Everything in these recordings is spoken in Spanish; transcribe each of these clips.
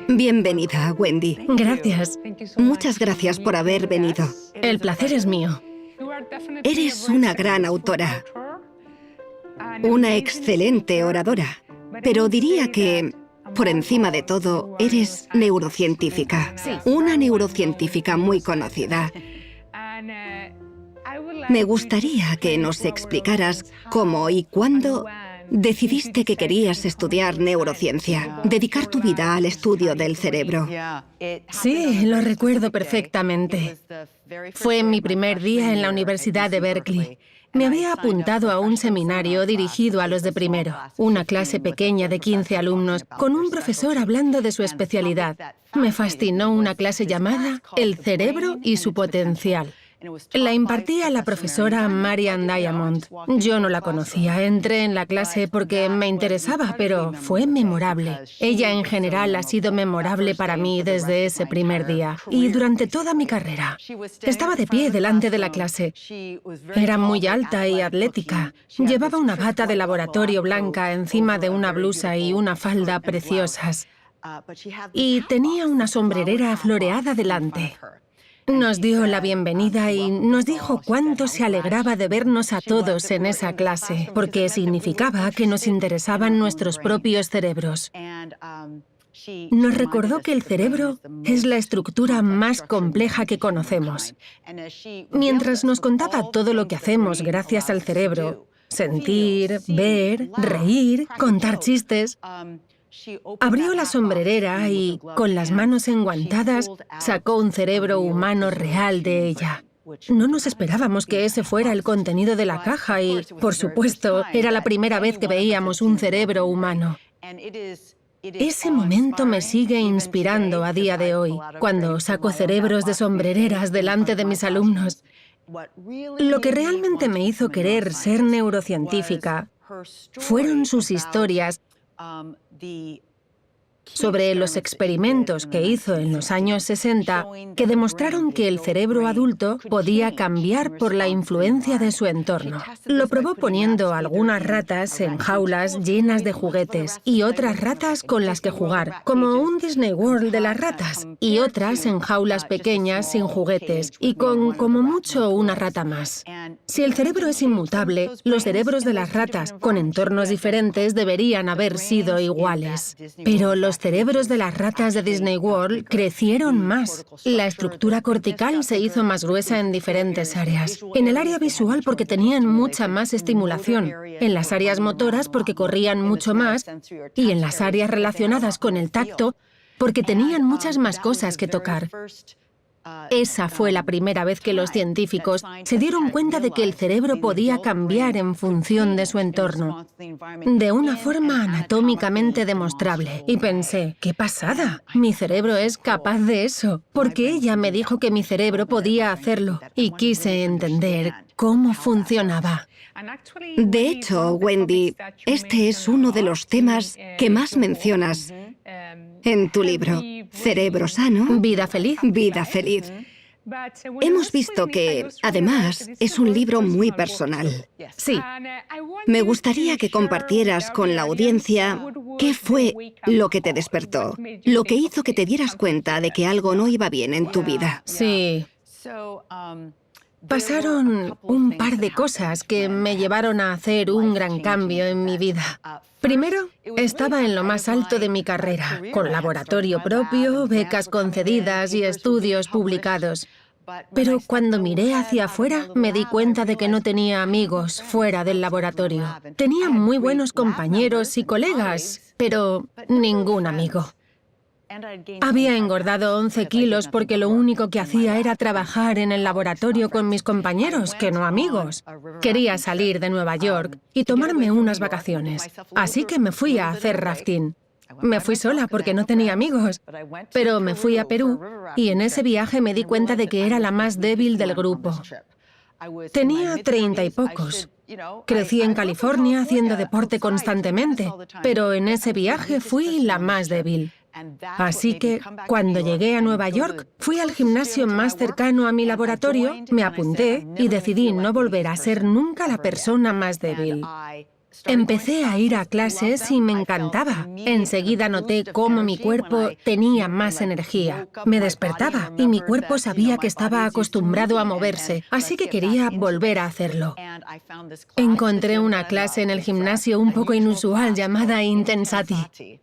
Bienvenida, Wendy. Gracias. Muchas gracias por haber venido. El placer es mío. Eres una gran autora, una excelente oradora, pero diría que, por encima de todo, eres neurocientífica. Sí. Una neurocientífica muy conocida. Me gustaría que nos explicaras cómo y cuándo decidiste que querías estudiar neurociencia, dedicar tu vida al estudio del cerebro. Sí, lo recuerdo perfectamente. Fue mi primer día en la Universidad de Berkeley. Me había apuntado a un seminario dirigido a los de primero, una clase pequeña de 15 alumnos, con un profesor hablando de su especialidad. Me fascinó una clase llamada El cerebro y su potencial. La impartía la profesora Marian Diamond. Yo no la conocía, entré en la clase porque me interesaba, pero fue memorable. Ella en general ha sido memorable para mí desde ese primer día y durante toda mi carrera. Estaba de pie delante de la clase. Era muy alta y atlética. Llevaba una bata de laboratorio blanca encima de una blusa y una falda preciosas. Y tenía una sombrerera floreada delante. Nos dio la bienvenida y nos dijo cuánto se alegraba de vernos a todos en esa clase, porque significaba que nos interesaban nuestros propios cerebros. Nos recordó que el cerebro es la estructura más compleja que conocemos. Mientras nos contaba todo lo que hacemos gracias al cerebro, sentir, ver, reír, contar chistes, abrió la sombrerera y, con las manos enguantadas, sacó un cerebro humano real de ella. No nos esperábamos que ese fuera el contenido de la caja y, por supuesto, era la primera vez que veíamos un cerebro humano. Ese momento me sigue inspirando a día de hoy, cuando saco cerebros de sombrereras delante de mis alumnos. Lo que realmente me hizo querer ser neurocientífica fueron sus historias sobre los experimentos que hizo en los años 60 que demostraron que el cerebro adulto podía cambiar por la influencia de su entorno. Lo probó poniendo algunas ratas en jaulas llenas de juguetes y otras ratas con las que jugar, como un Disney World de las ratas, y otras en jaulas pequeñas sin juguetes y con como mucho una rata más. Si el cerebro es inmutable, los cerebros de las ratas con entornos diferentes deberían haber sido iguales. Pero los cerebros de las ratas de Disney World crecieron más. La estructura cortical se hizo más gruesa en diferentes áreas. En el área visual porque tenían mucha más estimulación, en las áreas motoras porque corrían mucho más y en las áreas relacionadas con el tacto porque tenían muchas más cosas que tocar. Esa fue la primera vez que los científicos se dieron cuenta de que el cerebro podía cambiar en función de su entorno, de una forma anatómicamente demostrable. Y pensé, ¡qué pasada! Mi cerebro es capaz de eso, porque ella me dijo que mi cerebro podía hacerlo, y quise entender cómo funcionaba. De hecho, Wendy, este es uno de los temas que más mencionas en tu libro. Cerebro sano, Vida feliz. vida feliz. Hemos visto que, además, es un libro muy personal. Sí. Me gustaría que compartieras con la audiencia qué fue lo que te despertó, lo que hizo que te dieras cuenta de que algo no iba bien en tu vida. Sí. Pasaron un par de cosas que me llevaron a hacer un gran cambio en mi vida. Primero, estaba en lo más alto de mi carrera, con laboratorio propio, becas concedidas y estudios publicados. Pero cuando miré hacia afuera, me di cuenta de que no tenía amigos fuera del laboratorio. Tenía muy buenos compañeros y colegas, pero ningún amigo. Había engordado 11 kilos porque lo único que hacía era trabajar en el laboratorio con mis compañeros, que no amigos. Quería salir de Nueva York y tomarme unas vacaciones, así que me fui a hacer rafting. Me fui sola porque no tenía amigos, pero me fui a Perú y en ese viaje me di cuenta de que era la más débil del grupo. Tenía 30 y pocos. Crecí en California haciendo deporte constantemente, pero en ese viaje fui la más débil. Así que, cuando llegué a Nueva York, fui al gimnasio más cercano a mi laboratorio, me apunté y decidí no volver a ser nunca la persona más débil. Empecé a ir a clases y me encantaba. Enseguida noté cómo mi cuerpo tenía más energía. Me despertaba y mi cuerpo sabía que estaba acostumbrado a moverse, así que quería volver a hacerlo. Encontré una clase en el gimnasio un poco inusual llamada Intensati.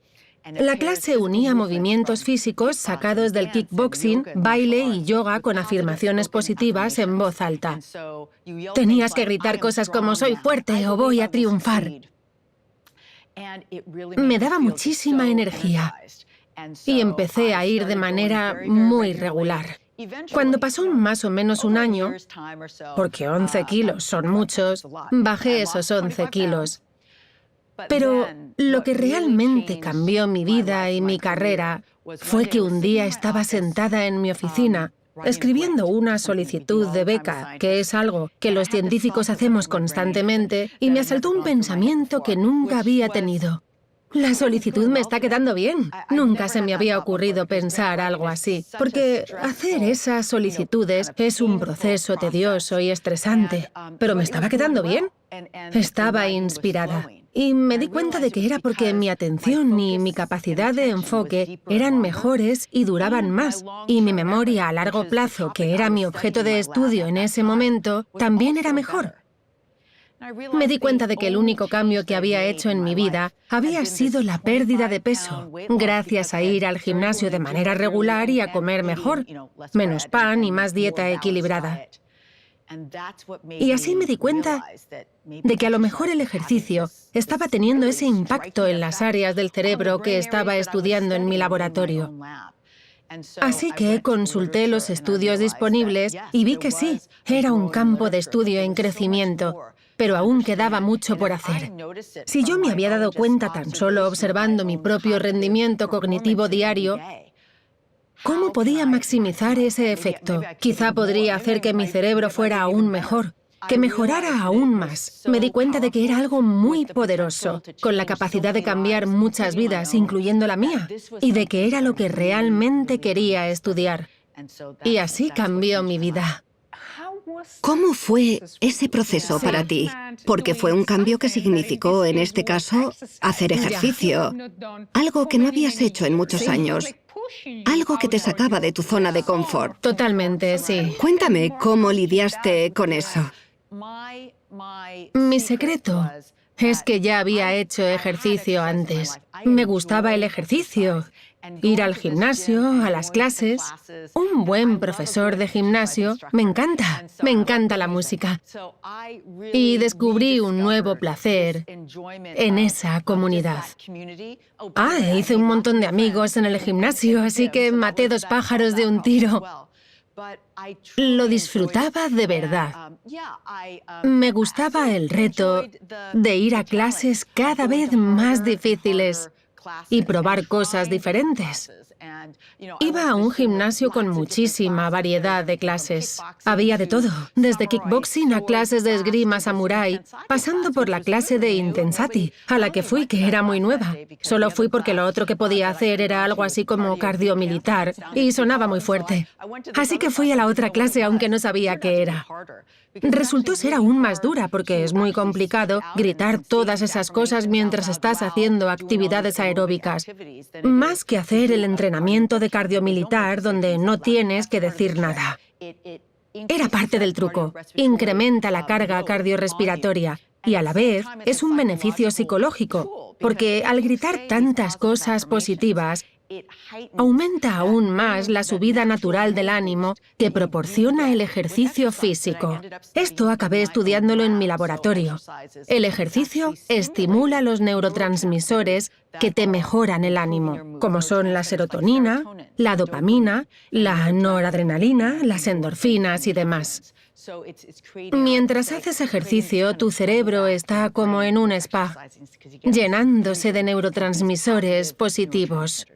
La clase unía movimientos físicos sacados del kickboxing, baile y yoga con afirmaciones positivas en voz alta. Tenías que gritar cosas como «soy fuerte» o «voy a triunfar». Me daba muchísima energía y empecé a ir de manera muy regular. Cuando pasó más o menos un año, porque 11 kilos son muchos, bajé esos 11 kilos. Pero lo que realmente cambió mi vida y mi carrera fue que un día estaba sentada en mi oficina, escribiendo una solicitud de beca, que es algo que los científicos hacemos constantemente, y me asaltó un pensamiento que nunca había tenido. La solicitud me está quedando bien. Nunca se me había ocurrido pensar algo así, porque hacer esas solicitudes es un proceso tedioso y estresante, pero me estaba quedando bien. Estaba inspirada. Y me di cuenta de que era porque mi atención y mi capacidad de enfoque eran mejores y duraban más. Y mi memoria a largo plazo, que era mi objeto de estudio en ese momento, también era mejor. Me di cuenta de que el único cambio que había hecho en mi vida había sido la pérdida de peso, gracias a ir al gimnasio de manera regular y a comer mejor, menos pan y más dieta equilibrada. Y así me di cuenta de que a lo mejor el ejercicio estaba teniendo ese impacto en las áreas del cerebro que estaba estudiando en mi laboratorio. Así que consulté los estudios disponibles y vi que sí, era un campo de estudio en crecimiento, pero aún quedaba mucho por hacer. Si yo me había dado cuenta tan solo observando mi propio rendimiento cognitivo diario, ¿cómo podía maximizar ese efecto? Quizá podría hacer que mi cerebro fuera aún mejor, que mejorara aún más. Me di cuenta de que era algo muy poderoso, con la capacidad de cambiar muchas vidas, incluyendo la mía, y de que era lo que realmente quería estudiar. Y así cambió mi vida. ¿Cómo fue ese proceso para ti? Porque fue un cambio que significó, en este caso, hacer ejercicio. Algo que no habías hecho en muchos años. Algo que te sacaba de tu zona de confort. Totalmente, sí. Cuéntame cómo lidiaste con eso. Mi secreto es que ya había hecho ejercicio antes. Me gustaba el ejercicio, ir al gimnasio, a las clases. Un buen profesor de gimnasio, me encanta la música. Y descubrí un nuevo placer en esa comunidad. Hice un montón de amigos en el gimnasio, así que maté 2 pájaros de un tiro. Lo disfrutaba de verdad. Me gustaba el reto de ir a clases cada vez más difíciles y probar cosas diferentes. Iba a un gimnasio con muchísima variedad de clases. Había de todo, desde kickboxing a clases de esgrima samurái, pasando por la clase de Intensati, a la que fui, que era muy nueva. Solo fui porque lo otro que podía hacer era algo así como cardiomilitar, y sonaba muy fuerte. Así que fui a la otra clase aunque no sabía qué era. Resultó ser aún más dura porque es muy complicado gritar todas esas cosas mientras estás haciendo actividades aeróbicas. Más que hacer el entrenamiento de cardiomilitar donde no tienes que decir nada. Era parte del truco. Incrementa la carga cardiorrespiratoria y a la vez es un beneficio psicológico, porque al gritar tantas cosas positivas, aumenta aún más la subida natural del ánimo que proporciona el ejercicio físico. Esto acabé estudiándolo en mi laboratorio. El ejercicio estimula los neurotransmisores que te mejoran el ánimo, como son la serotonina, la dopamina, la noradrenalina, las endorfinas y demás. Mientras haces ejercicio, tu cerebro está como en un spa, llenándose de neurotransmisores positivos.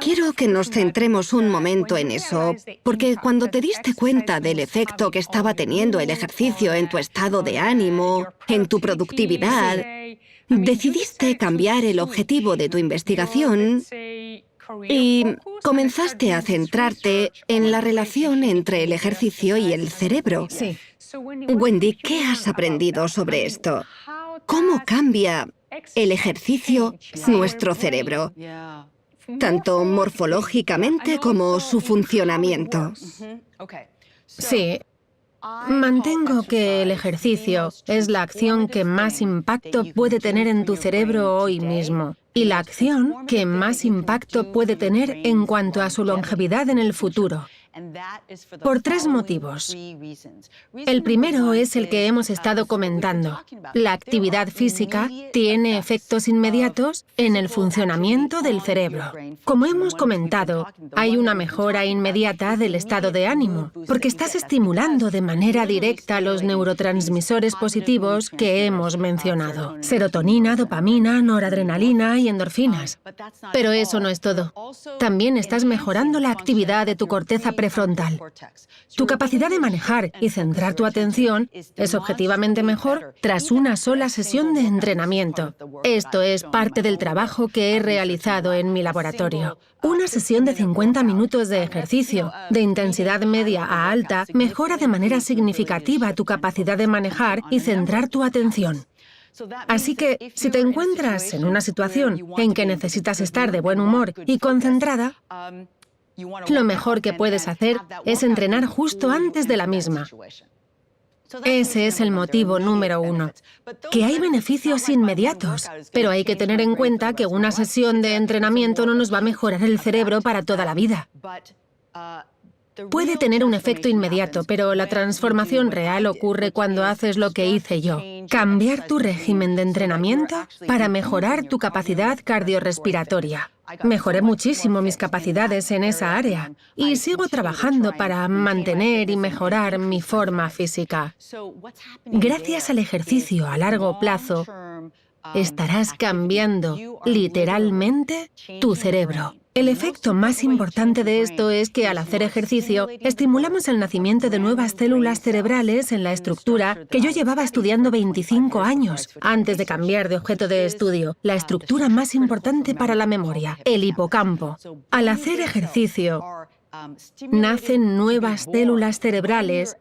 Quiero que nos centremos un momento en eso, porque cuando te diste cuenta del efecto que estaba teniendo el ejercicio en tu estado de ánimo, en tu productividad, decidiste cambiar el objetivo de tu investigación y comenzaste a centrarte en la relación entre el ejercicio y el cerebro. Sí. Wendy, ¿qué has aprendido sobre esto? cómo cambia el ejercicio nuestro cerebro, tanto morfológicamente como su funcionamiento. Sí. Mantengo que el ejercicio es la acción que más impacto puede tener en tu cerebro hoy mismo y la acción que más impacto puede tener en cuanto a su longevidad en el futuro. Por 3 motivos. El primero es el que hemos estado comentando. La actividad física tiene efectos inmediatos en el funcionamiento del cerebro. Como hemos comentado, hay una mejora inmediata del estado de ánimo, porque estás estimulando de manera directa los neurotransmisores positivos que hemos mencionado: serotonina, dopamina, noradrenalina y endorfinas. Pero eso no es todo. También estás mejorando la actividad de tu corteza prefrontal. Tu capacidad de manejar y centrar tu atención es objetivamente mejor tras una sola sesión de entrenamiento. Esto es parte del trabajo que he realizado en mi laboratorio. Una sesión de 50 minutos de ejercicio, de intensidad media a alta, mejora de manera significativa tu capacidad de manejar y centrar tu atención. Así que, si te encuentras en una situación en que necesitas estar de buen humor y concentrada, lo mejor que puedes hacer es entrenar justo antes de la misma. Ese es el motivo número 1. Que hay beneficios inmediatos, pero hay que tener en cuenta que una sesión de entrenamiento no nos va a mejorar el cerebro para toda la vida. Puede tener un efecto inmediato, pero la transformación real ocurre cuando haces lo que hice yo: cambiar tu régimen de entrenamiento para mejorar tu capacidad cardiorrespiratoria. Mejoré muchísimo mis capacidades en esa área y sigo trabajando para mantener y mejorar mi forma física. Gracias al ejercicio a largo plazo, estarás cambiando literalmente tu cerebro. El efecto más importante de esto es que al hacer ejercicio, estimulamos el nacimiento de nuevas células cerebrales en la estructura que yo llevaba estudiando 25 años, antes de cambiar de objeto de estudio, la estructura más importante para la memoria, el hipocampo. Al hacer ejercicio, nacen nuevas células cerebrales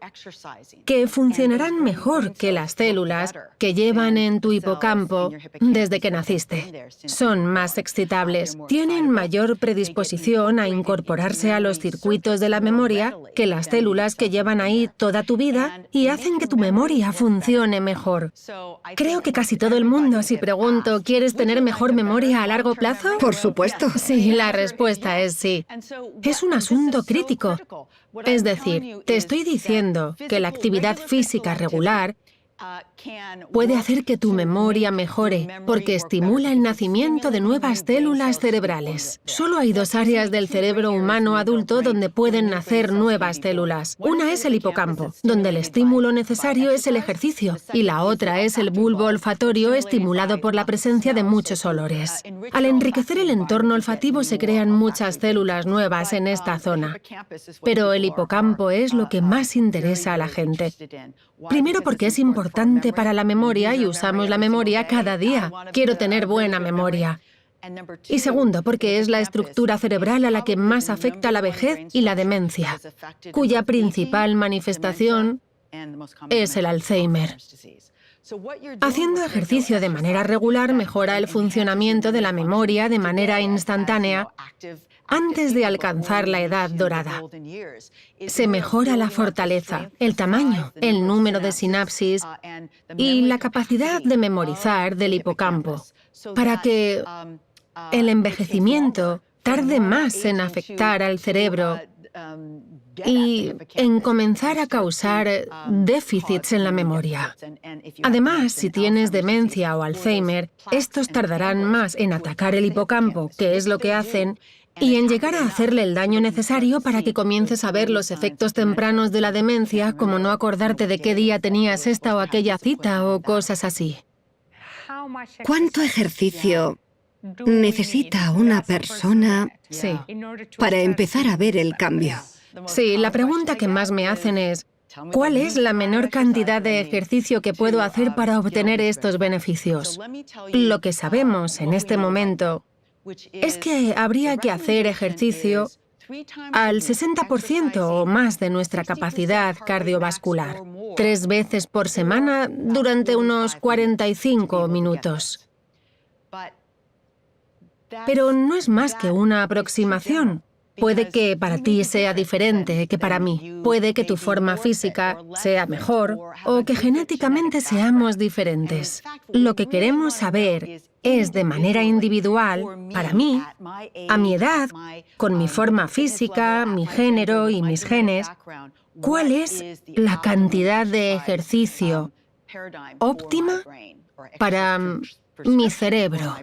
que funcionarán mejor que las células que llevan en tu hipocampo desde que naciste. Son más excitables, tienen mayor predisposición a incorporarse a los circuitos de la memoria que las células que llevan ahí toda tu vida y hacen que tu memoria funcione mejor. Creo que casi todo el mundo, si pregunto, ¿quieres tener mejor memoria a largo plazo? Por supuesto. Sí, la respuesta es sí. Es un asunto crítico. Es decir, te estoy diciendo que la actividad física regular puede hacer que tu memoria mejore, porque estimula el nacimiento de nuevas células cerebrales. Solo hay 2 áreas del cerebro humano adulto donde pueden nacer nuevas células. Una es el hipocampo, donde el estímulo necesario es el ejercicio, y la otra es el bulbo olfatorio estimulado por la presencia de muchos olores. Al enriquecer el entorno olfativo se crean muchas células nuevas en esta zona. Pero el hipocampo es lo que más interesa a la gente. Primero, porque es importante para la memoria y usamos la memoria cada día. Quiero tener buena memoria. Y segundo, porque es la estructura cerebral a la que más afecta la vejez y la demencia, cuya principal manifestación es el Alzheimer. Haciendo ejercicio de manera regular mejora el funcionamiento de la memoria de manera instantánea antes de alcanzar la edad dorada. Se mejora la fortaleza, el tamaño, el número de sinapsis y la capacidad de memorizar del hipocampo, para que el envejecimiento tarde más en afectar al cerebro y en comenzar a causar déficits en la memoria. Además, si tienes demencia o Alzheimer, estos tardarán más en atacar el hipocampo, que es lo que hacen, y en llegar a hacerle el daño necesario para que comiences a ver los efectos tempranos de la demencia, como no acordarte de qué día tenías esta o aquella cita o cosas así. ¿Cuánto ejercicio necesita una persona para empezar a ver el cambio? Sí, la pregunta que más me hacen es: ¿cuál es la menor cantidad de ejercicio que puedo hacer para obtener estos beneficios? Lo que sabemos en este momento es que habría que hacer ejercicio al 60% o más de nuestra capacidad cardiovascular, 3 veces por semana durante unos 45 minutos. Pero no es más que una aproximación. Puede que para ti sea diferente que para mí. Puede que tu forma física sea mejor o que genéticamente seamos diferentes. Lo que queremos saber es de manera individual, para mí, a mi edad, con mi forma física, mi género y mis genes, ¿cuál es la cantidad de ejercicio óptima para mi cerebro?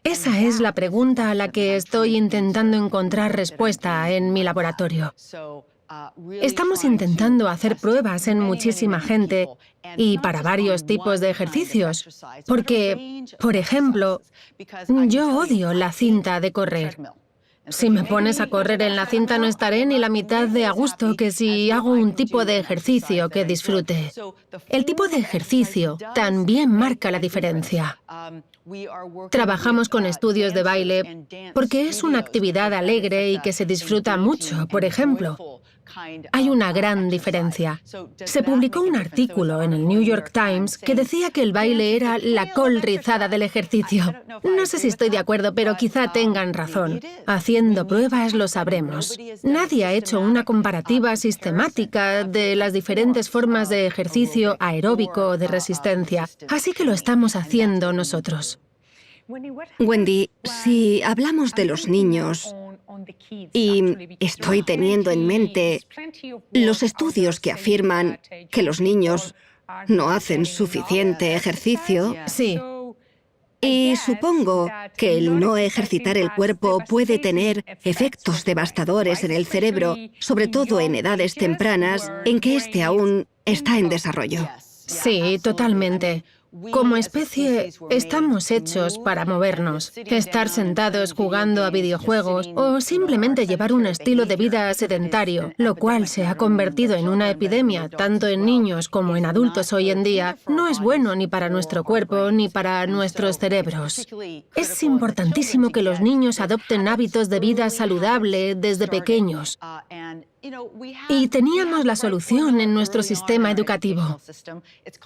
Esa es la pregunta a la que estoy intentando encontrar respuesta en mi laboratorio. Estamos intentando hacer pruebas en muchísima gente y para varios tipos de ejercicios, porque, por ejemplo, yo odio la cinta de correr. Si me pones a correr en la cinta no estaré ni la mitad de a gusto que si hago un tipo de ejercicio que disfrute. El tipo de ejercicio también marca la diferencia. Trabajamos con estudios de baile porque es una actividad alegre y que se disfruta mucho, por ejemplo. Hay una gran diferencia. Se publicó un artículo en el New York Times que decía que el baile era la col rizada del ejercicio. No sé si estoy de acuerdo, pero quizá tengan razón. Haciendo pruebas lo sabremos. Nadie ha hecho una comparativa sistemática de las diferentes formas de ejercicio aeróbico o de resistencia, así que lo estamos haciendo nosotros. Wendy, si hablamos de los niños, y estoy teniendo en mente los estudios que afirman que los niños no hacen suficiente ejercicio. Sí. Y supongo que el no ejercitar el cuerpo puede tener efectos devastadores en el cerebro, sobre todo en edades tempranas en que éste aún está en desarrollo. Sí, totalmente. Como especie, estamos hechos para movernos, estar sentados jugando a videojuegos o simplemente llevar un estilo de vida sedentario, lo cual se ha convertido en una epidemia tanto en niños como en adultos hoy en día, no es bueno ni para nuestro cuerpo ni para nuestros cerebros. Es importantísimo que los niños adopten hábitos de vida saludable desde pequeños. Y teníamos la solución en nuestro sistema educativo.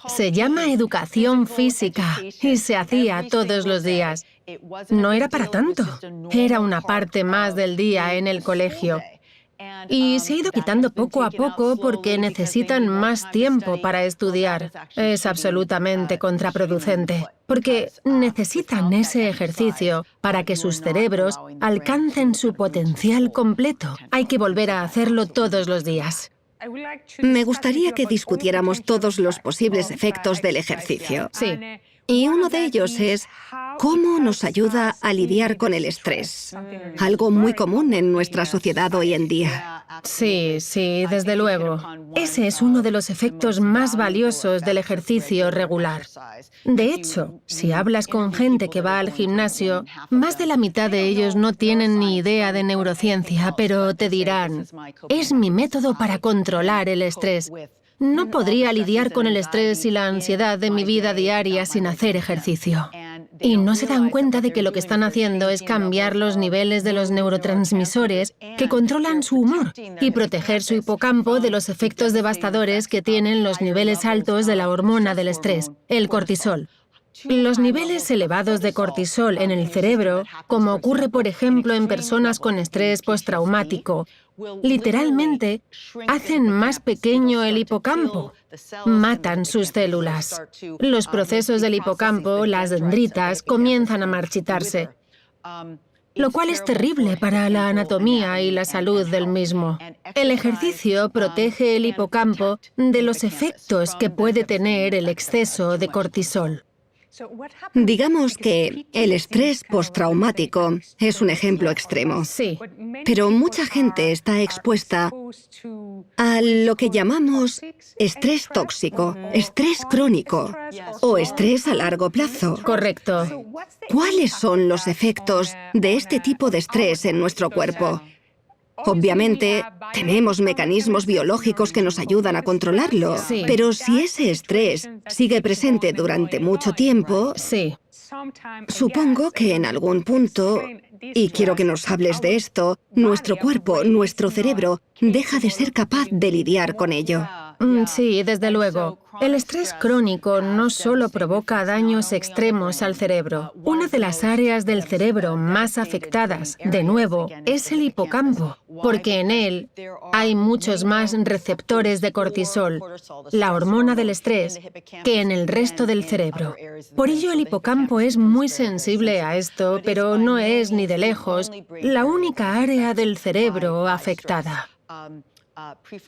Se llama educación física y se hacía todos los días. No era para tanto, era una parte más del día en el colegio. Y se ha ido quitando poco a poco porque necesitan más tiempo para estudiar. Es absolutamente contraproducente, porque necesitan ese ejercicio para que sus cerebros alcancen su potencial completo. Hay que volver a hacerlo todos los días. Me gustaría que discutiéramos todos los posibles efectos del ejercicio. Sí. Y uno de ellos es cómo nos ayuda a lidiar con el estrés, algo muy común en nuestra sociedad hoy en día. Sí, desde luego. Ese es uno de los efectos más valiosos del ejercicio regular. De hecho, si hablas con gente que va al gimnasio, más de la mitad de ellos no tienen ni idea de neurociencia, pero te dirán, es mi método para controlar el estrés. No podría lidiar con el estrés y la ansiedad de mi vida diaria sin hacer ejercicio. Y no se dan cuenta de que lo que están haciendo es cambiar los niveles de los neurotransmisores que controlan su humor y proteger su hipocampo de los efectos devastadores que tienen los niveles altos de la hormona del estrés, el cortisol. Los niveles elevados de cortisol en el cerebro, como ocurre por ejemplo en personas con estrés postraumático, literalmente hacen más pequeño el hipocampo, matan sus células. Los procesos del hipocampo, las dendritas, comienzan a marchitarse, lo cual es terrible para la anatomía y la salud del mismo. El ejercicio protege el hipocampo de los efectos que puede tener el exceso de cortisol. Digamos que el estrés postraumático es un ejemplo extremo. Sí. Pero mucha gente está expuesta a lo que llamamos estrés tóxico, estrés crónico o estrés a largo plazo. Correcto. ¿Cuáles son los efectos de este tipo de estrés en nuestro cuerpo? Obviamente, tenemos mecanismos biológicos que nos ayudan a controlarlo, Sí. pero si ese estrés sigue presente durante mucho tiempo, Sí. supongo que en algún punto y quiero que nos hables de esto, nuestro cuerpo, nuestro cerebro, deja de ser capaz de lidiar con ello. Sí, desde luego. El estrés crónico no solo provoca daños extremos al cerebro. Una de las áreas del cerebro más afectadas, de nuevo, es el hipocampo, porque en él hay muchos más receptores de cortisol, la hormona del estrés, que en el resto del cerebro. Por ello, el hipocampo es muy sensible a esto, pero no es ni de lejos la única área del cerebro afectada.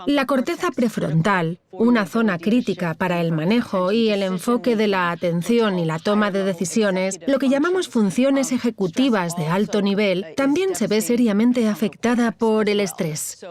La corteza prefrontal, una zona crítica para el manejo y el enfoque de la atención y la toma de decisiones, lo que llamamos funciones ejecutivas de alto nivel, también se ve seriamente afectada por el estrés.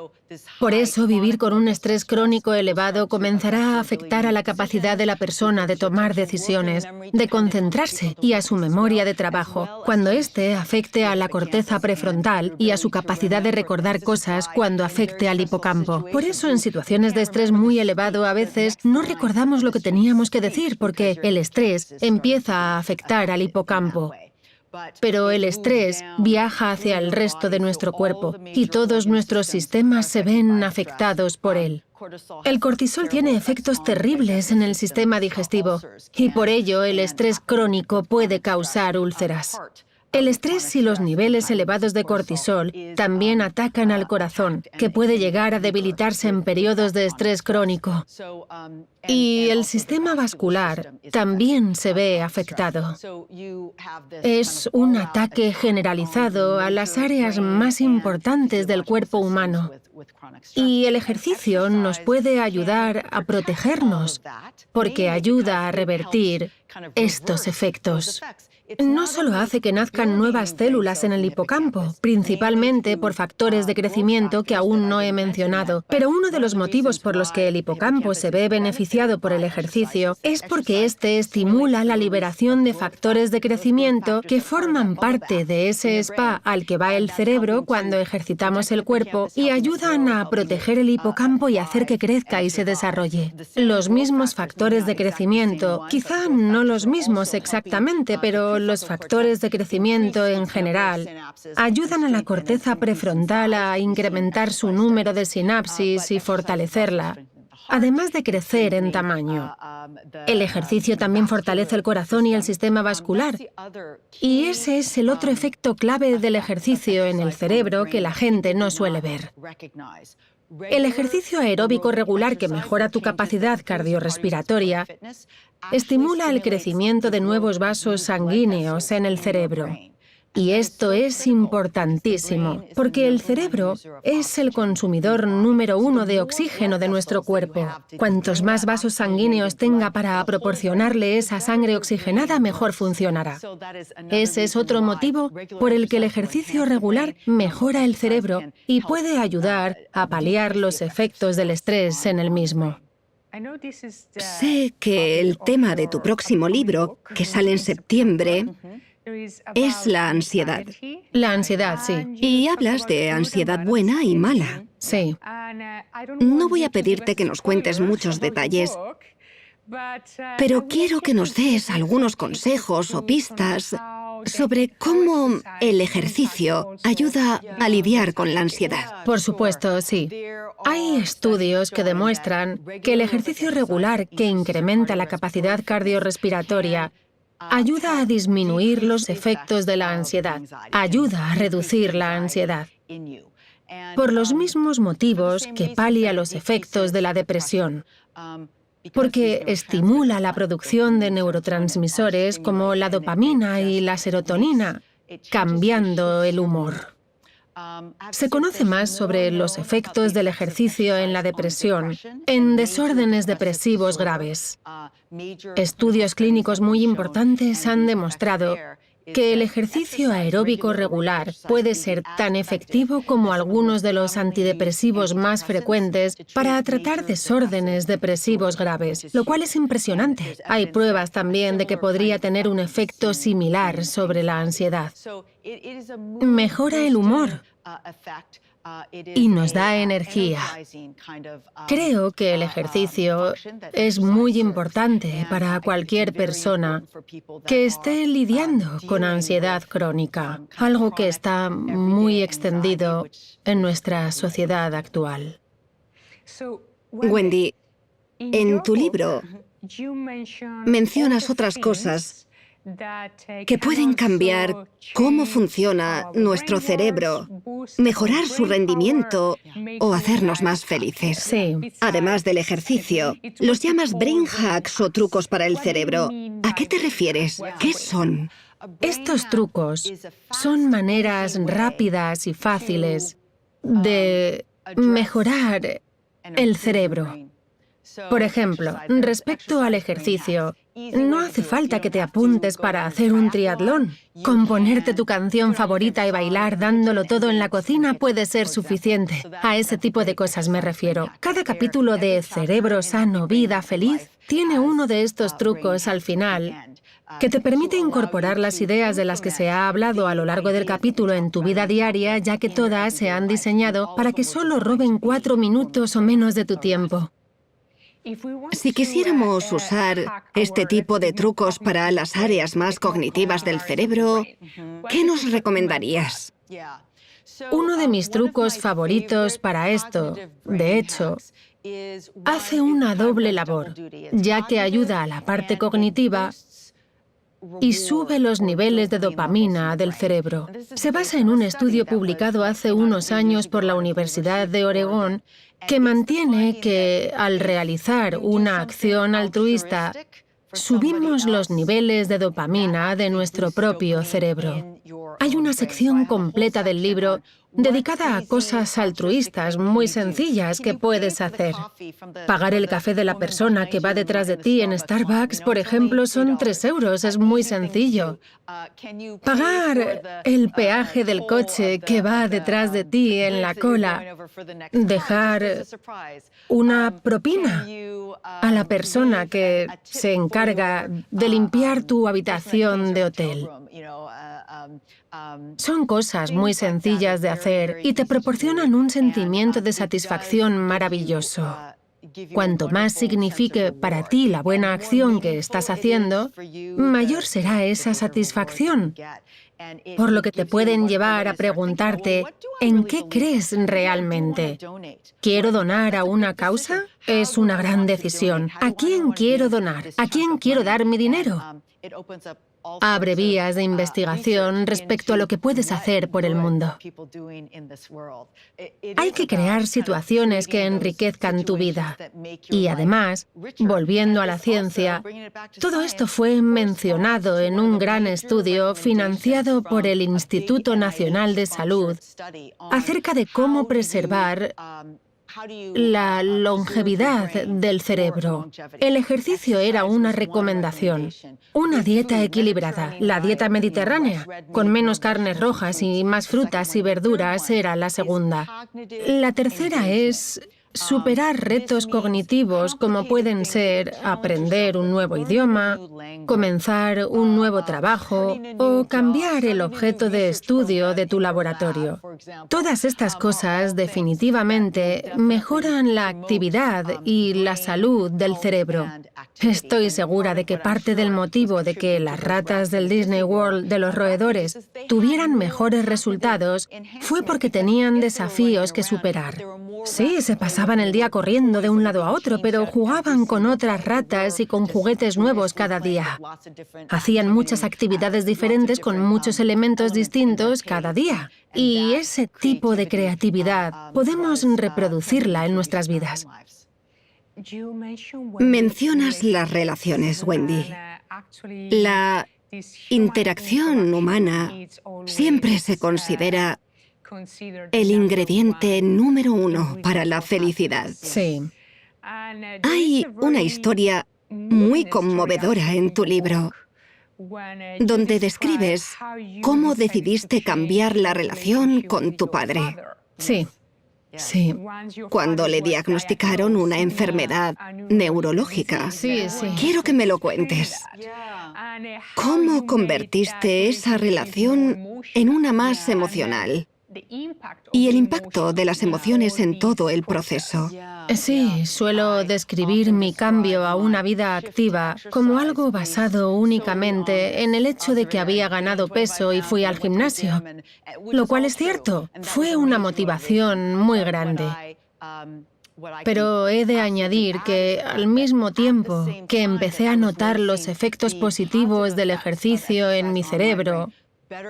Por eso, vivir con un estrés crónico elevado comenzará a afectar a la capacidad de la persona de tomar decisiones, de concentrarse y a su memoria de trabajo, cuando éste afecte a la corteza prefrontal y a su capacidad de recordar cosas cuando afecte al hipocampo. Por eso, en situaciones de estrés muy elevado, a veces no recordamos lo que teníamos que decir porque el estrés empieza a afectar al hipocampo. Pero el estrés viaja hacia el resto de nuestro cuerpo y todos nuestros sistemas se ven afectados por él. El cortisol tiene efectos terribles en el sistema digestivo y por ello el estrés crónico puede causar úlceras. El estrés y los niveles elevados de cortisol también atacan al corazón, que puede llegar a debilitarse en periodos de estrés crónico. Y el sistema vascular también se ve afectado. Es un ataque generalizado a las áreas más importantes del cuerpo humano. Y el ejercicio nos puede ayudar a protegernos, porque ayuda a revertir estos efectos. No solo hace que nazcan nuevas células en el hipocampo, principalmente por factores de crecimiento que aún no he mencionado, pero uno de los motivos por los que el hipocampo se ve beneficiado por el ejercicio es porque este estimula la liberación de factores de crecimiento que forman parte de ese spa al que va el cerebro cuando ejercitamos el cuerpo y ayudan a proteger el hipocampo y hacer que crezca y se desarrolle. Los mismos factores de crecimiento, quizá no los mismos exactamente, pero los factores de crecimiento en general ayudan a la corteza prefrontal a incrementar su número de sinapsis y fortalecerla, además de crecer en tamaño. El ejercicio también fortalece el corazón y el sistema vascular. Y ese es el otro efecto clave del ejercicio en el cerebro que la gente no suele ver. El ejercicio aeróbico regular que mejora tu capacidad cardiorrespiratoria estimula el crecimiento de nuevos vasos sanguíneos en el cerebro. Y esto es importantísimo, porque el cerebro es el consumidor número 1 de oxígeno de nuestro cuerpo. Cuantos más vasos sanguíneos tenga para proporcionarle esa sangre oxigenada, mejor funcionará. Ese es otro motivo por el que el ejercicio regular mejora el cerebro y puede ayudar a paliar los efectos del estrés en el mismo. Sé que el tema de tu próximo libro, que sale en septiembre, es la ansiedad. La ansiedad, sí. Y hablas de ansiedad buena y mala. Sí. No voy a pedirte que nos cuentes muchos detalles, pero quiero que nos des algunos consejos o pistas sobre cómo el ejercicio ayuda a lidiar con la ansiedad. Por supuesto, sí. Hay estudios que demuestran que el ejercicio regular que incrementa la capacidad cardiorrespiratoria ayuda a disminuir los efectos de la ansiedad, ayuda a reducir la ansiedad. Por los mismos motivos que palia los efectos de la depresión, porque estimula la producción de neurotransmisores como la dopamina y la serotonina, cambiando el humor. Se conoce más sobre los efectos del ejercicio en la depresión, en desórdenes depresivos graves. Estudios clínicos muy importantes han demostrado que el ejercicio aeróbico regular puede ser tan efectivo como algunos de los antidepresivos más frecuentes para tratar desórdenes depresivos graves, lo cual es impresionante. Hay pruebas también de que podría tener un efecto similar sobre la ansiedad. Mejora el humor, y nos da energía. Creo que el ejercicio es muy importante para cualquier persona que esté lidiando con ansiedad crónica, algo que está muy extendido en nuestra sociedad actual. Wendy, en tu libro mencionas otras cosas que pueden cambiar cómo funciona nuestro cerebro, mejorar su rendimiento o hacernos más felices. Sí. Además del ejercicio, los llamas brain hacks o trucos para el cerebro. ¿A qué te refieres? ¿Qué son? Estos trucos son maneras rápidas y fáciles de mejorar el cerebro. Por ejemplo, respecto al ejercicio, no hace falta que te apuntes para hacer un triatlón. Con ponerte tu canción favorita y bailar dándolo todo en la cocina puede ser suficiente. A ese tipo de cosas me refiero. Cada capítulo de Cerebro Sano, Vida Feliz tiene uno de estos trucos al final que te permite incorporar las ideas de las que se ha hablado a lo largo del capítulo en tu vida diaria, ya que todas se han diseñado para que solo roben 4 minutos o menos de tu tiempo. Si quisiéramos usar este tipo de trucos para las áreas más cognitivas del cerebro, ¿qué nos recomendarías? Uno de mis trucos favoritos para esto, de hecho, hace una doble labor, ya que ayuda a la parte cognitiva y sube los niveles de dopamina del cerebro. Se basa en un estudio publicado hace unos años por la Universidad de Oregón que mantiene que al realizar una acción altruista, subimos los niveles de dopamina de nuestro propio cerebro. Hay una sección completa del libro dedicada a cosas altruistas muy sencillas que puedes hacer. Pagar el café de la persona que va detrás de ti en Starbucks, por ejemplo, son 3 euros, es muy sencillo. Pagar el peaje del coche que va detrás de ti en la cola. Dejar una propina a la persona que se encarga de limpiar tu habitación de hotel. Son cosas muy sencillas de hacer y te proporcionan un sentimiento de satisfacción maravilloso. Cuanto más signifique para ti la buena acción que estás haciendo, mayor será esa satisfacción. Por lo que te pueden llevar a preguntarte, ¿en qué crees realmente? ¿Quiero donar a una causa? Es una gran decisión. ¿A quién quiero donar? ¿A quién quiero dar mi dinero? Abre vías de investigación respecto a lo que puedes hacer por el mundo. Hay que crear situaciones que enriquezcan tu vida. Y además, volviendo a la ciencia, todo esto fue mencionado en un gran estudio financiado por el Instituto Nacional de Salud acerca de cómo preservar la longevidad del cerebro. El ejercicio era una recomendación. Una dieta equilibrada, la dieta mediterránea, con menos carnes rojas y más frutas y verduras, era la segunda. La tercera es superar retos cognitivos como pueden ser aprender un nuevo idioma, comenzar un nuevo trabajo o cambiar el objeto de estudio de tu laboratorio. Todas estas cosas definitivamente mejoran la actividad y la salud del cerebro. Estoy segura de que parte del motivo de que las ratas del Disney World de los roedores tuvieran mejores resultados fue porque tenían desafíos que superar. Sí, se pasaban el día corriendo de un lado a otro, pero jugaban con otras ratas y con juguetes nuevos cada día. Hacían muchas actividades diferentes con muchos elementos distintos cada día. Y ese tipo de creatividad podemos reproducirla en nuestras vidas. Mencionas las relaciones, Wendy. La interacción humana siempre se considera el ingrediente número 1 para la felicidad. Sí. Hay una historia muy conmovedora en tu libro, donde describes cómo decidiste cambiar la relación con tu padre. Sí. Sí. Cuando le diagnosticaron una enfermedad neurológica. Sí. Quiero que me lo cuentes. ¿Cómo convertiste esa relación en una más emocional? y el impacto de las emociones en todo el proceso. Sí, suelo describir mi cambio a una vida activa como algo basado únicamente en el hecho de que había ganado peso y fui al gimnasio, lo cual es cierto, fue una motivación muy grande. Pero he de añadir que, al mismo tiempo que empecé a notar los efectos positivos del ejercicio en mi cerebro,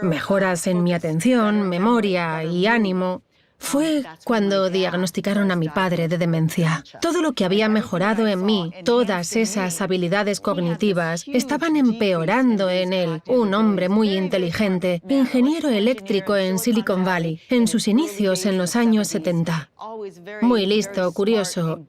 mejoras en mi atención, memoria y ánimo, fue cuando diagnosticaron a mi padre de demencia. Todo lo que había mejorado en mí, todas esas habilidades cognitivas, estaban empeorando en él, un hombre muy inteligente, ingeniero eléctrico en Silicon Valley, en sus inicios en los años 70. Muy listo, curioso,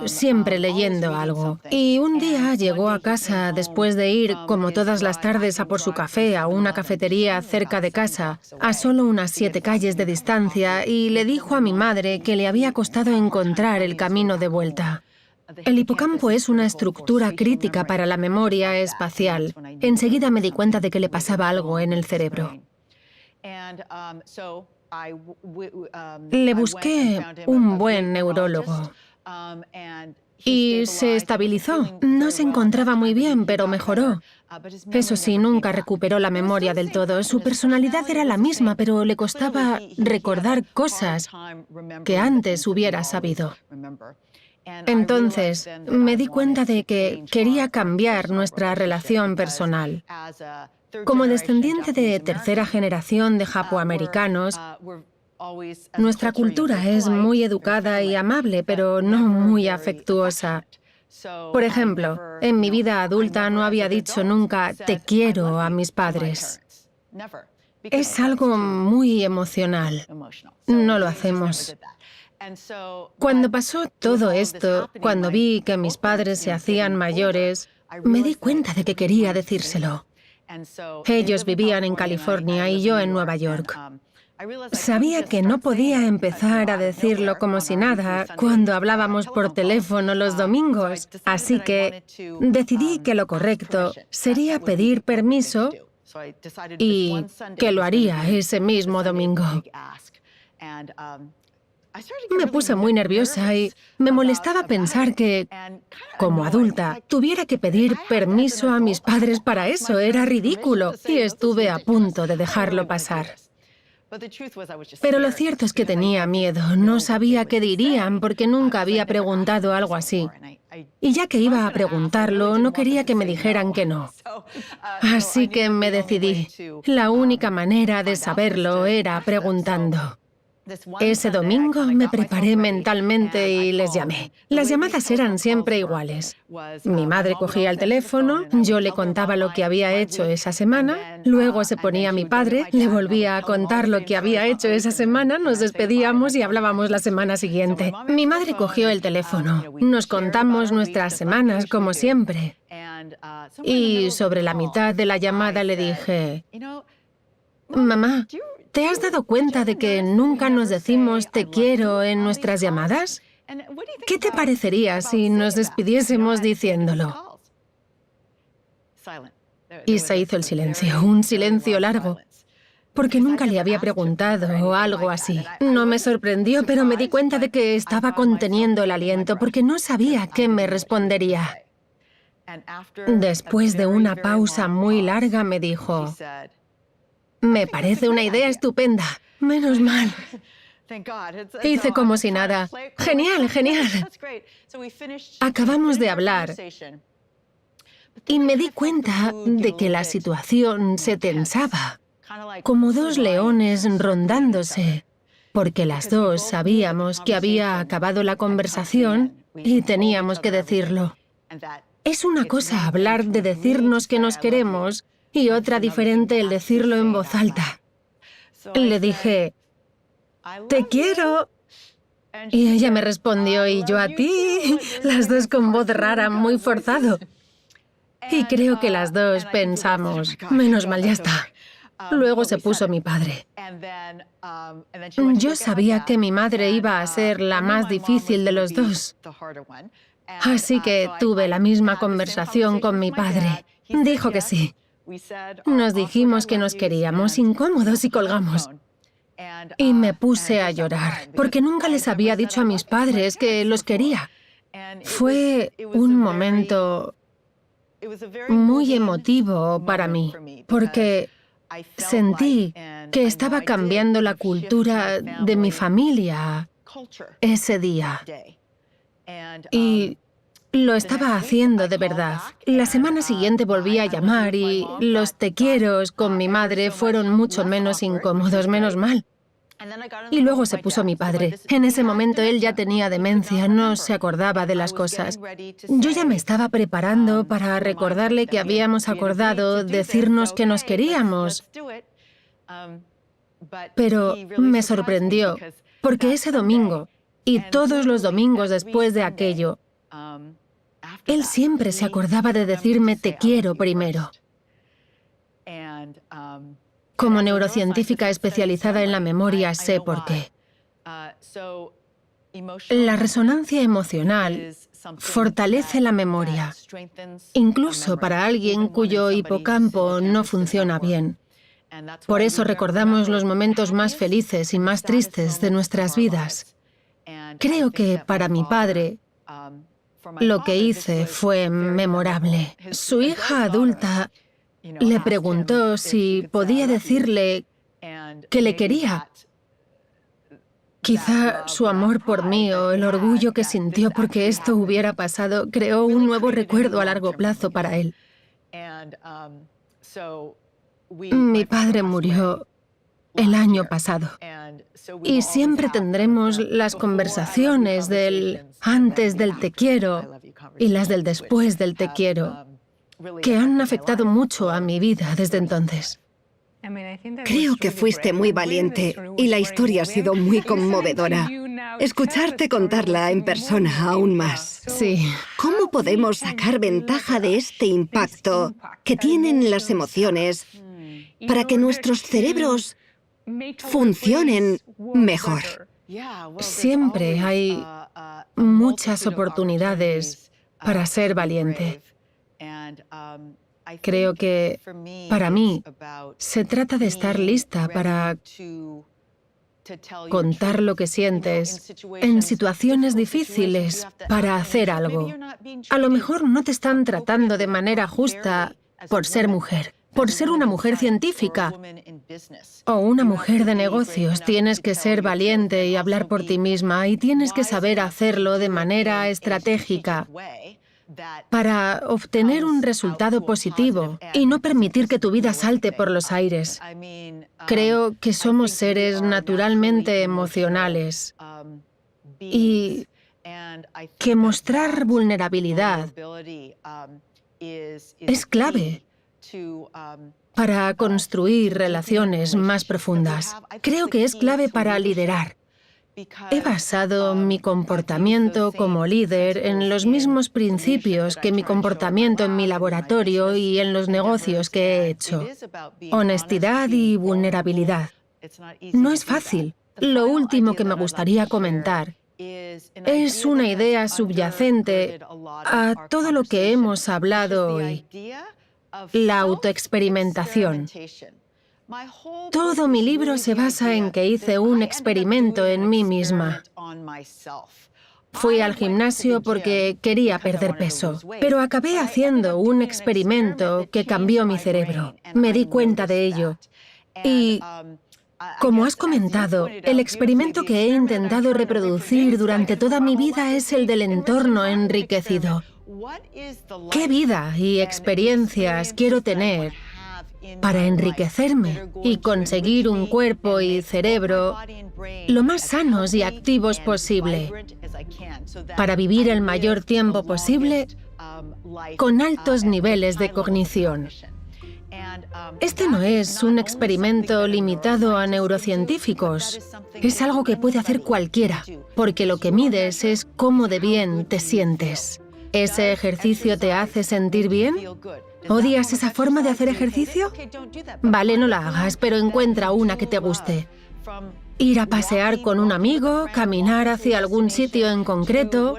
siempre leyendo algo. Y un día llegó a casa después de ir, como todas las tardes, a por su café a una cafetería cerca de casa, a solo unas 7 calles de distancia, y le dijo a mi madre que le había costado encontrar el camino de vuelta. El hipocampo es una estructura crítica para la memoria espacial. Enseguida me di cuenta de que le pasaba algo en el cerebro. Le busqué un buen neurólogo. Y se estabilizó. No se encontraba muy bien, pero mejoró. Eso sí, nunca recuperó la memoria del todo. Su personalidad era la misma, pero le costaba recordar cosas que antes hubiera sabido. Entonces, me di cuenta de que quería cambiar nuestra relación personal. Como descendiente de tercera generación de japoamericanos, nuestra cultura es muy educada y amable, pero no muy afectuosa. Por ejemplo, en mi vida adulta no había dicho nunca "te quiero" a mis padres. Es algo muy emocional. No lo hacemos. Cuando pasó todo esto, cuando vi que mis padres se hacían mayores, me di cuenta de que quería decírselo. Ellos vivían en California y yo en Nueva York. Sabía que no podía empezar a decirlo como si nada cuando hablábamos por teléfono los domingos, así que decidí que lo correcto sería pedir permiso y que lo haría ese mismo domingo. Me puse muy nerviosa y me molestaba pensar que, como adulta, tuviera que pedir permiso a mis padres para eso. Era ridículo y estuve a punto de dejarlo pasar. Pero lo cierto es que tenía miedo, no sabía qué dirían porque nunca había preguntado algo así. Y ya que iba a preguntarlo, no quería que me dijeran que no. Así que me decidí. La única manera de saberlo era preguntando. Ese domingo me preparé mentalmente y les llamé. Las llamadas eran siempre iguales. Mi madre cogía el teléfono, yo le contaba lo que había hecho esa semana, luego se ponía mi padre, le volvía a contar lo que había hecho esa semana, nos despedíamos y hablábamos la semana siguiente. Mi madre cogió el teléfono, nos contamos nuestras semanas como siempre. Y sobre la mitad de la llamada le dije, «Mamá, ¿te has dado cuenta de que nunca nos decimos te quiero en nuestras llamadas? ¿Qué te parecería si nos despidiésemos diciéndolo?» Y se hizo el silencio, un silencio largo, porque nunca le había preguntado algo así. No me sorprendió, pero me di cuenta de que estaba conteniendo el aliento porque no sabía qué me respondería. Después de una pausa muy larga me dijo, «Me parece una idea estupenda. Menos mal». Hice como si nada. «Genial, genial». Acabamos de hablar y me di cuenta de que la situación se tensaba, como dos leones rondándose, porque las dos sabíamos que había acabado la conversación y teníamos que decirlo. Es una cosa hablar de decirnos que nos queremos y otra diferente el decirlo en voz alta. Le dije, «Te quiero». Y ella me respondió, «Y yo a ti», las dos con voz rara, muy forzado. Y creo que las dos pensamos, «Menos mal, ya está». Luego se puso mi padre. Yo sabía que mi madre iba a ser la más difícil de los dos. Así que tuve la misma conversación con mi padre. Dijo que sí. Nos dijimos que nos queríamos, incómodos, y colgamos. Y me puse a llorar, porque nunca les había dicho a mis padres que los quería. Fue un momento muy emotivo para mí, porque sentí que estaba cambiando la cultura de mi familia ese día. Y lo estaba haciendo de verdad. La semana siguiente volví a llamar y los te quieros con mi madre fueron mucho menos incómodos, menos mal. Y luego se puso mi padre. En ese momento él ya tenía demencia, no se acordaba de las cosas. Yo ya me estaba preparando para recordarle que habíamos acordado decirnos que nos queríamos. Pero me sorprendió, porque ese domingo, y todos los domingos después de aquello, él siempre se acordaba de decirme te quiero primero. Como neurocientífica especializada en la memoria sé por qué. La resonancia emocional fortalece la memoria, incluso para alguien cuyo hipocampo no funciona bien. Por eso recordamos los momentos más felices y más tristes de nuestras vidas. Creo que para mi padre, lo que hice fue memorable. Su hija adulta le preguntó si podía decirle que le quería. Quizá su amor por mí o el orgullo que sintió porque esto hubiera pasado creó un nuevo recuerdo a largo plazo para él. Mi padre murió el año pasado. Y siempre tendremos las conversaciones del antes del te quiero y las del después del te quiero, que han afectado mucho a mi vida desde entonces. Creo que fuiste muy valiente y la historia ha sido muy conmovedora. Escucharte contarla en persona aún más. Sí. ¿Cómo podemos sacar ventaja de este impacto que tienen las emociones para que nuestros cerebros funcionen mejor? Siempre hay muchas oportunidades para ser valiente. Creo que, para mí, se trata de estar lista para contar lo que sientes en situaciones difíciles, para hacer algo. A lo mejor no te están tratando de manera justa por ser mujer, por ser una mujer científica o una mujer de negocios. Tienes que ser valiente y hablar por ti misma y tienes que saber hacerlo de manera estratégica para obtener un resultado positivo y no permitir que tu vida salte por los aires. Creo que somos seres naturalmente emocionales y que mostrar vulnerabilidad es clave para construir relaciones más profundas. Creo que es clave para liderar. He basado mi comportamiento como líder en los mismos principios que mi comportamiento en mi laboratorio y en los negocios que he hecho. Honestidad y vulnerabilidad. No es fácil. Lo último que me gustaría comentar es una idea subyacente a todo lo que hemos hablado hoy: la autoexperimentación. Todo mi libro se basa en que hice un experimento en mí misma. Fui al gimnasio porque quería perder peso, pero acabé haciendo un experimento que cambió mi cerebro. Me di cuenta de ello. Y, como has comentado, el experimento que he intentado reproducir durante toda mi vida es el del entorno enriquecido. ¿Qué vida y experiencias quiero tener para enriquecerme y conseguir un cuerpo y cerebro lo más sanos y activos posible, para vivir el mayor tiempo posible con altos niveles de cognición? Este no es un experimento limitado a neurocientíficos. Es algo que puede hacer cualquiera, porque lo que mides es cómo de bien te sientes. ¿Ese ejercicio te hace sentir bien? ¿Odias esa forma de hacer ejercicio? Vale, no la hagas, pero encuentra una que te guste. Ir a pasear con un amigo, caminar hacia algún sitio en concreto,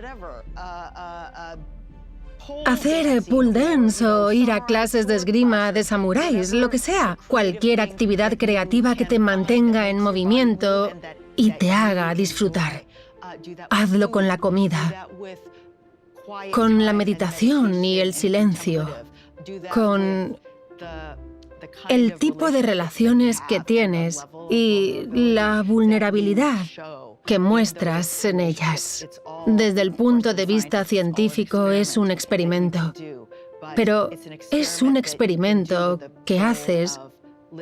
Hacer pole dance o ir a clases de esgrima de samuráis, lo que sea. Cualquier actividad creativa que te mantenga en movimiento y te haga disfrutar. Hazlo con la comida, con la meditación y el silencio, con el tipo de relaciones que tienes y la vulnerabilidad que muestras en ellas. Desde el punto de vista científico es un experimento, pero es un experimento que haces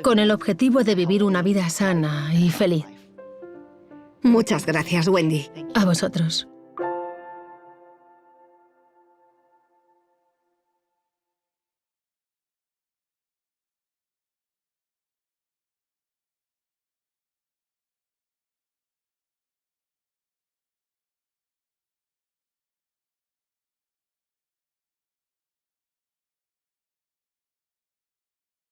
con el objetivo de vivir una vida sana y feliz. Muchas gracias, Wendy. A vosotros.